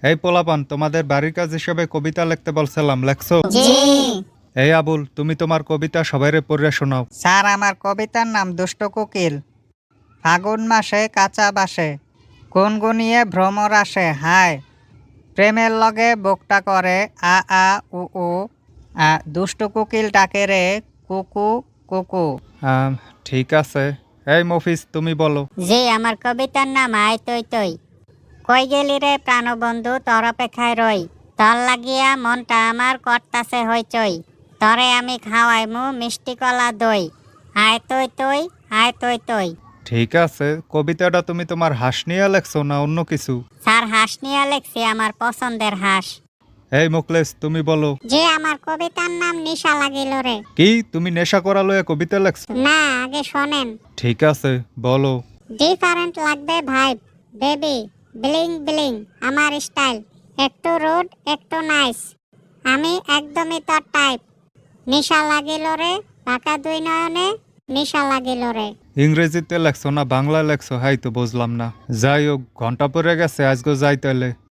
এই পোলাপান, তোমাদের বাড়ির কাজ হিসেবে কবিতা লিখতে বলছিলাম, লেখছো? জি এই আবুল, তুমি তোমার কবিতা সবাইরে পড়ে শোনাও। স্যার, আমার কবিতার নাম দুষ্ট কোকিল। ফাগুন মাসে কাঁচা বাসে, গুনগুনিয়ে ভ্রমর আসে হায়, প্রেমের লগে বুকটা করে আ আ উ উ, দুষ্ট কোকিল ডাকে রে কুকু কুকু। আম, ঠিক আছে। এই মফিজ, তুমি বলো। জি, আমার কবিতার নাম আয় তৈ তৈ। কই গেলি রে প্রাণবন্ধু, তোর অপেক্ষায় রই। তর লাগিয়া মনটা আমার করতাছে হইচই। তরে আমি খাওয়াইমু মিষ্টি কলা দই। আয় তৈ তৈ, আয় তৈ তৈ। ঠিক আছে, কবিতাটা তুমি তোমার হাঁস নিয়ে লেখছো না অন্য কিছু? স্যার, হাঁস নিয়ে লেখছি, আমার পছন্দের হাঁস। এই মোকলেস, তুমি বলো। যে আমার কবিতার নাম নিশা লাগিল রে। কি, তুমি নেশা করা লয়ে কবিতা লেখছো? না, আগে শোনেন। ঠিক আছে, বলো। ডিফারেন্ট লাগবে ভাইব, বেবি, ব্লিং ব্লিং আমার স্টাইল। একটু রুড একটু নাইস, আমি একদমই তোর টাইপ। নিশা লাগিল রে, ঢাকা দুই নয়নে, নিশা লাগিল রে। ইংরেজিতে লেখছো না বাংলা লেখছো, হাই তো বুঝলাম না। যাই হোক, ঘন্টা পড়ে গেছে, আজকে যাই তাইলে।